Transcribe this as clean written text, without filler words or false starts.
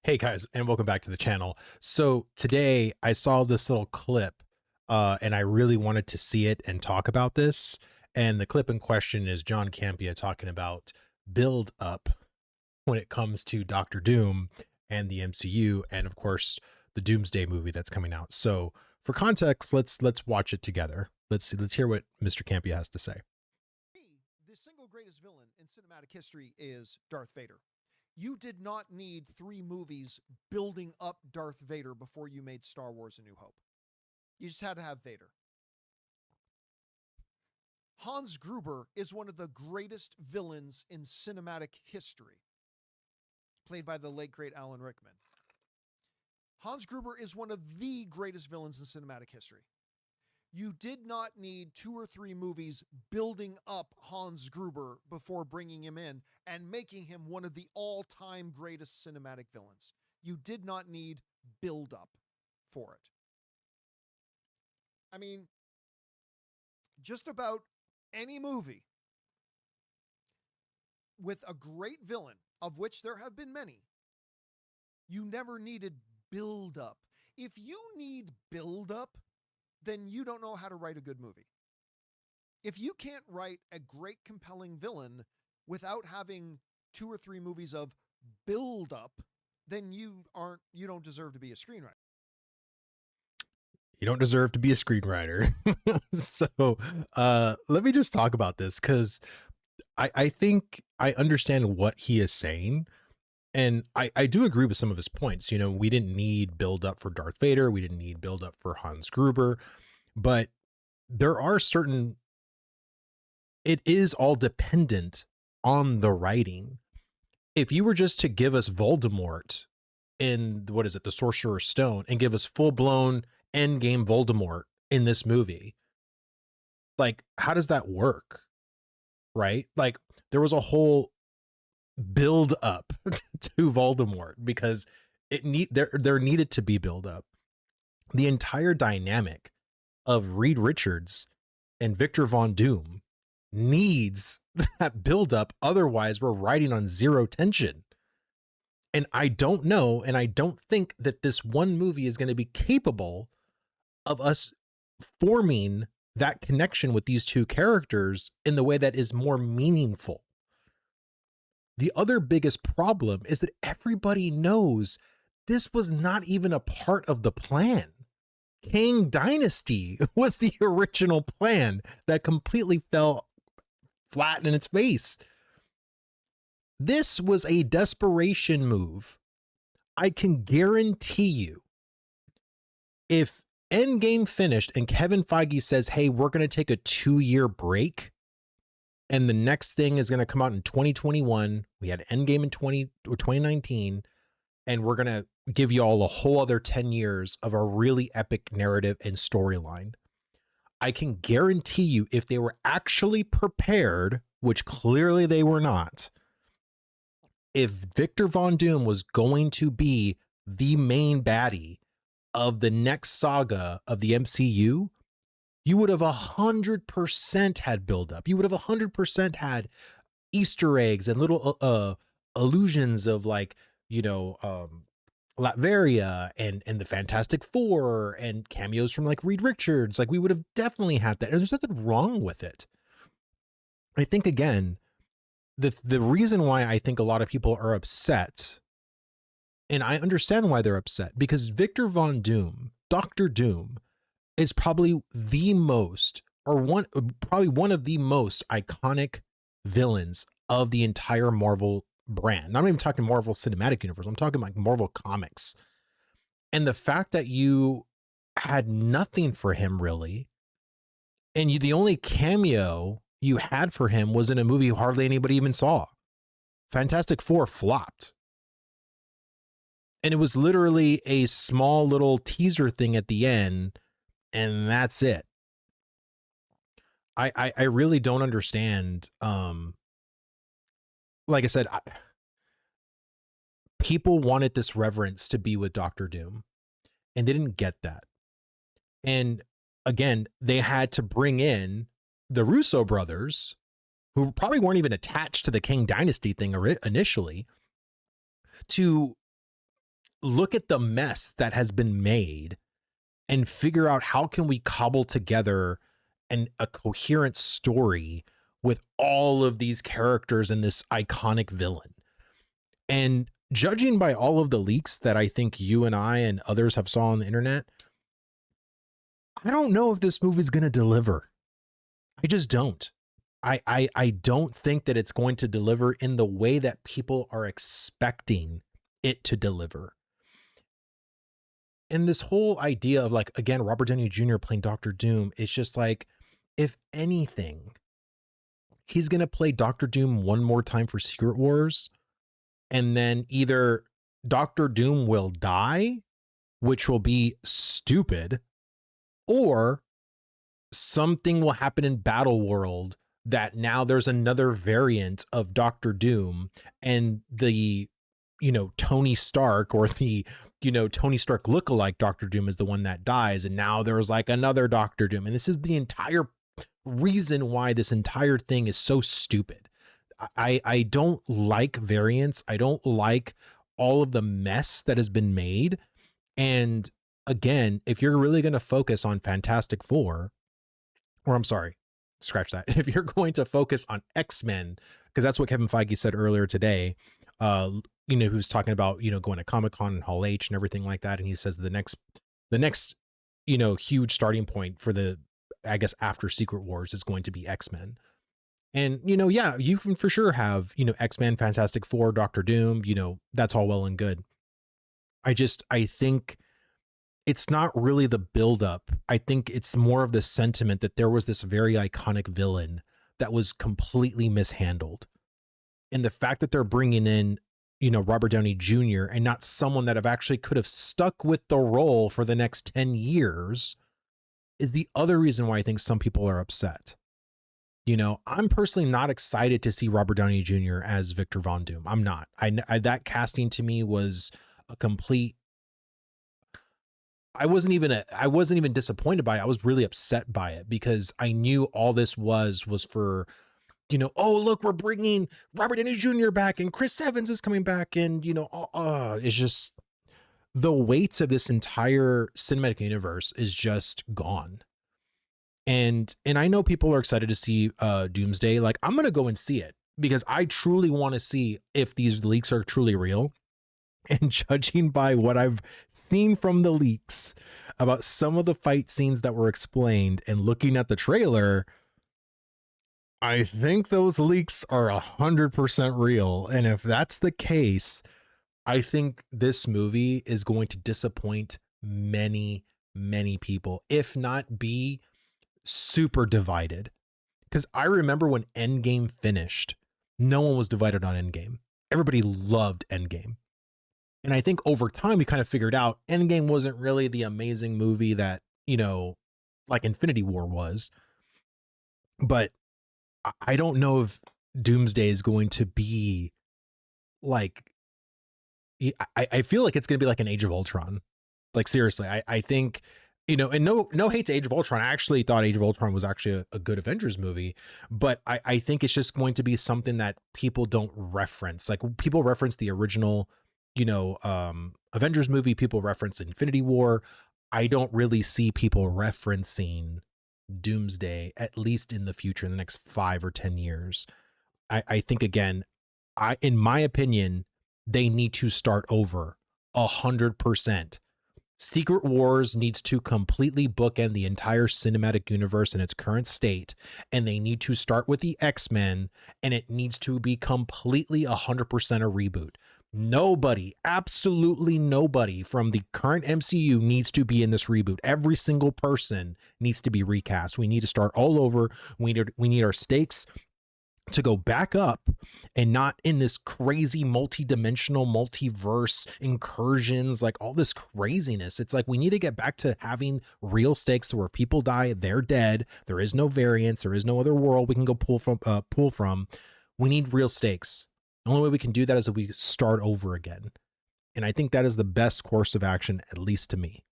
Hey guys, and welcome back to the channel. So today I saw this little clip, and I really wanted to see it and talk about this. And the clip in question is John Campea talking about build up when it comes to Doctor Doom and the MCU, and of course the Doomsday movie that's coming out. So for context, let's watch it together. Let's hear what Mr. Campea has to say. The single greatest villain in cinematic history is Darth Vader. You did not need 3 movies building up Darth Vader before you made Star Wars: A New Hope. You just had to have Vader. Hans Gruber is one of the greatest villains in cinematic history, played by the late great Alan Rickman. Hans Gruber is one of the greatest villains in cinematic history. You did not need 2 or 3 movies building up Hans Gruber before bringing him in and making him one of the all-time greatest cinematic villains. You did not need build up for it. I mean, just about any movie with a great villain, of which there have been many, you never needed build up. If you need build up, then you don't know how to write a good movie. If you can't write a great, compelling villain without having 2 or 3 movies of build up, then you don't deserve to be a screenwriter. You don't deserve to be a screenwriter. So let me just talk about this, because I think I understand what he is saying. And I do agree with some of his points. You know, we didn't need build up for Darth Vader. We didn't need build up for Hans Gruber. But there are certain, it is all dependent on the writing. If you were just to give us Voldemort in, what is it, the Sorcerer's Stone, and give us full-blown Endgame Voldemort in this movie, like, how does that work? Right? Like, there was a whole build up to Voldemort because there needed to be build up. The entire dynamic of Reed Richards and Victor Von Doom needs that build up. Otherwise, we're riding on zero tension. And I don't know, and I don't think that this one movie is going to be capable of us forming that connection with these two characters in the way that is more meaningful. The other biggest problem is that everybody knows this was not even a part of the plan. Kang Dynasty was the original plan that completely fell flat in its face. This was a desperation move. I can guarantee you, if Endgame finished and Kevin Feige says, hey, we're going to take a 2-year break, and the next thing is going to come out in 2021. We had Endgame in 2019, and we're going to give you all a whole other 10 years of a really epic narrative and storyline. I can guarantee you, if they were actually prepared, which clearly they were not, if Victor Von Doom was going to be the main baddie of the next saga of the MCU, you would have 100% had buildup. You would have 100% had Easter eggs and little allusions of, like, you know, Latveria and the Fantastic Four and cameos from, like, Reed Richards. Like, we would have definitely had that. And there's nothing wrong with it. I think, again, the reason why I think a lot of people are upset, and I understand why they're upset, because Victor Von Doom, Doctor Doom, is probably the most, or probably one of the most iconic villains of the entire Marvel brand. I'm not even talking Marvel Cinematic Universe. I'm talking like Marvel Comics. And the fact that you had nothing for him really, and the only cameo you had for him was in a movie hardly anybody even saw. Fantastic Four flopped. And it was literally a small little teaser thing at the end, and that's it. I really don't understand. Like I said, people wanted this reverence to be with Doctor Doom, and they didn't get that. And again, they had to bring in the Russo brothers, who probably weren't even attached to the Kang Dynasty thing initially, to look at the mess that has been made and figure out how can we cobble together a coherent story with all of these characters and this iconic villain. And judging by all of the leaks that I think you and I and others have saw on the internet, I don't know if this movie is going to deliver. I just don't. I don't think that it's going to deliver in the way that people are expecting it to deliver. And this whole idea of, like, again, Robert Downey Jr. playing Doctor Doom, it's just like, if anything, he's going to play Doctor Doom one more time for Secret Wars. And then either Doctor Doom will die, which will be stupid, or something will happen in Battle World that now there's another variant of Doctor Doom, and the, Tony Stark, or the, Tony Stark lookalike Doctor Doom is the one that dies. And now there's like another Doctor Doom. And this is the entire reason why this entire thing is so stupid. I don't like variants. I don't like all of the mess that has been made. And again, if you're really going to focus on Fantastic Four, or I'm sorry, scratch that. If you're going to focus on X-Men, because that's what Kevin Feige said earlier today, he was talking about, going to Comic-Con and Hall H and everything like that. And he says the next, huge starting point for the, I guess, after Secret Wars is going to be X-Men. And, yeah, you can for sure have, X-Men, Fantastic Four, Doctor Doom, that's all well and good. I think it's not really the buildup. I think it's more of the sentiment that there was this very iconic villain that was completely mishandled. And the fact that they're bringing in, Robert Downey Jr. and not someone that actually could have stuck with the role for the next 10 years is the other reason why I think some people are upset. I'm personally not excited to see Robert Downey Jr. as Victor Von Doom. I'm not. That casting to me was a complete. I wasn't even disappointed by it. I was really upset by it because I knew all this was for, oh, look, we're bringing Robert Downey Jr. back and Chris Evans is coming back. And, it's just the weight of this entire cinematic universe is just gone. And I know people are excited to see Doomsday. Like, I'm going to go and see it because I truly want to see if these leaks are truly real. And judging by what I've seen from the leaks about some of the fight scenes that were explained and looking at the trailer, I think those leaks are 100% real. And if that's the case, I think this movie is going to disappoint many, many people, if not be super divided. Because I remember when Endgame finished, no one was divided on Endgame. Everybody loved Endgame. And I think over time, we kind of figured out Endgame wasn't really the amazing movie that, like Infinity War was. But I don't know if Doomsday is going to be like, I feel like it's going to be like an Age of Ultron. Like, seriously, I think, and no hate to Age of Ultron. I actually thought Age of Ultron was actually a good Avengers movie, but I think it's just going to be something that people don't reference. Like, people reference the original, Avengers movie, people reference Infinity War. I don't really see people referencing Doomsday, at least in the future, in the next 5 or 10 years. I think, again, in my opinion, they need to start over 100%. Secret Wars needs to completely bookend the entire cinematic universe in its current state, and they need to start with the X-Men, and it needs to be completely 100% a reboot. Nobody, absolutely nobody from the current MCU needs to be in this reboot. Every single person needs to be recast. We need to start all over. We need our stakes to go back up and not in this crazy multi-dimensional multiverse incursions, like all this craziness. It's like we need to get back to having real stakes to where people die, they're dead. There is no variance. There is no other world we can go pull from. We need real stakes. The only way we can do that is if we start over again. And I think that is the best course of action, at least to me.